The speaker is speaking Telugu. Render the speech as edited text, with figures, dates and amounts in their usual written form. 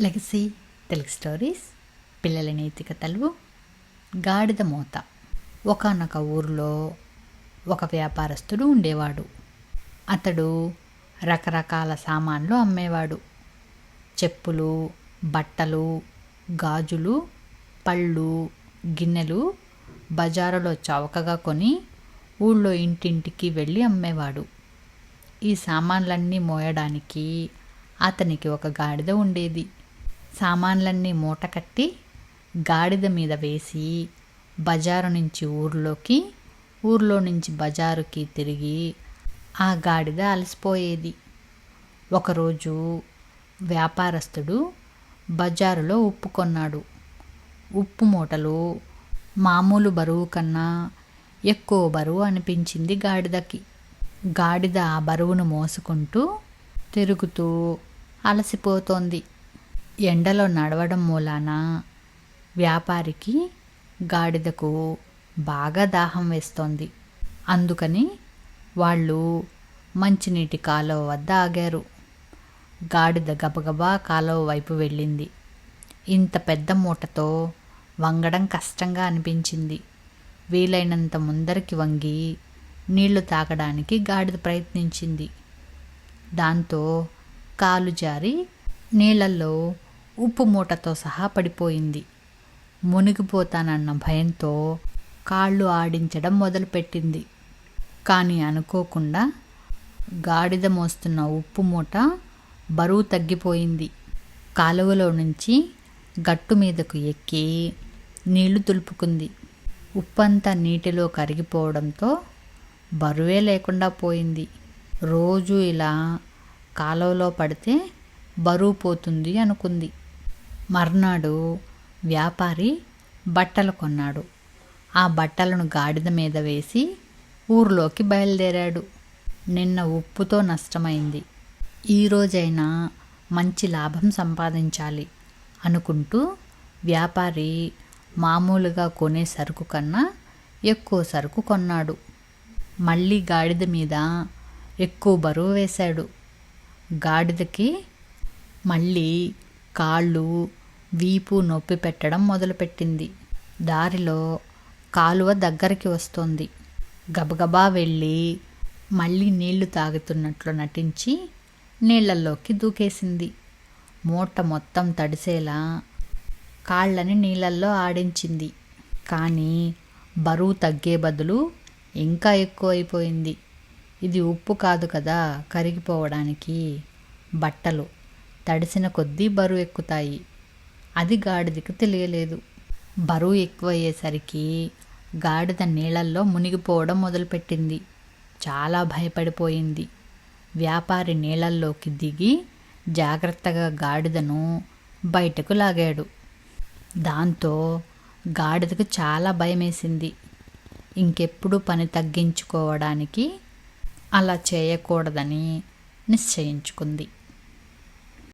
లెగసీ తెలుగు స్టోరీస్ పిల్లల నీతి కథలు. గాడిద మోత. ఒకానొక ఊరిలో ఒక వ్యాపారస్తుడు ఉండేవాడు. అతడు రకరకాల సామాన్లు అమ్మేవాడు. చెప్పులు, బట్టలు, గాజులు, పళ్ళు, గిన్నెలు బజారులో చౌకగా కొని ఊళ్ళో ఇంటింటికి వెళ్ళి అమ్మేవాడు. ఈ సామాన్లన్నీ మోయడానికి అతనికి ఒక గాడిద ఉండేది. సామాన్లన్నీ మూట కట్టి గాడిద మీద వేసి బజారు నుంచి ఊర్లోకి, ఊర్లో నుంచి బజారుకి తిరిగి ఆ గాడిద అలసిపోయేది. ఒకరోజు వ్యాపారస్తుడు బజారులో ఉప్పు కొన్నాడు. ఉప్పు మూటలు మామూలు బరువు కన్నా ఎక్కువ బరువు అనిపించింది గాడిదకి. గాడిద ఆ బరువును మోసుకుంటూ తిరుగుతూ అలసిపోతోంది. ఎండలో నడవడం మూలాన వ్యాపారికి గాడిదకు బాగా దాహం వేస్తోంది. అందుకని వాళ్ళు మంచినీటి కాలువ వద్ద ఆగారు. గాడిద గబగబా కాలువ వైపు వెళ్ళింది. ఇంత పెద్ద మూటతో వంగడం కష్టంగా అనిపించింది. వీలైనంత ముందరికి వంగి నీళ్లు తాగడానికి గాడిద ప్రయత్నించింది. దాంతో కాలు జారి నీళ్లలో ఉప్పు మూటతో సహా పడిపోయింది. మునిగిపోతానన్న భయంతో కాళ్ళు ఆడించడం మొదలుపెట్టింది. కానీ అనుకోకుండా గాడిద మోస్తున్న ఉప్పు మూట బరువు తగ్గిపోయింది. కాలువలో నుంచి గట్టు మీదకు ఎక్కి నీళ్లు తులుపుకుంది. ఉప్పంతా నీటిలో కరిగిపోవడంతో బరువే లేకుండా పోయింది. రోజు ఇలా కాలువలో పడితే బరువు పోతుంది అనుకుంది. మర్నాడు వ్యాపారి బట్టలు కొన్నాడు. ఆ బట్టలను గాడిద మీద వేసి ఊర్లోకి బయలుదేరాడు. నిన్న ఉప్పుతో నష్టమైంది, ఈరోజైనా మంచి లాభం సంపాదించాలి అనుకుంటూ వ్యాపారి మామూలుగా కొనే సరుకు కన్నా ఎక్కువ సరుకు కొన్నాడు. మళ్ళీ గాడిద మీద ఎక్కువ బరువు వేశాడు. గాడిదకి మళ్ళీ కాళ్ళు, వీపు నొప్పి పెట్టడం మొదలుపెట్టింది. దారిలో కాలువ దగ్గరికి వస్తోంది. గబగబా వెళ్ళి మళ్ళీ నీళ్లు తాగుతున్నట్లు నటించి నీళ్లలోకి దూకేసింది. మూట మొత్తం తడిసేలా కాళ్ళని నీళ్ళల్లో ఆడించింది. కానీ బరువు తగ్గే బదులు ఇంకా ఎక్కువైపోయింది. ఇది ఉప్పు కాదు కదా కరిగిపోవడానికి. బట్టలు తడిసిన కొద్దీ బరువు ఎక్కుతాయి. అది గాడిదకి తెలియలేదు. బరువు ఎక్కువయ్యేసరికి గాడిద నీళ్ళల్లో మునిగిపోవడం మొదలుపెట్టింది. చాలా భయపడిపోయింది. వ్యాపారి నీళ్ళల్లోకి దిగి జాగ్రత్తగా గాడిదను బయటకు లాగాడు. దాంతో గాడిదకు చాలా భయమేసింది. ఇంకెప్పుడు పని తగ్గించుకోవడానికి అలా చేయకూడదని నిశ్చయించుకుంది.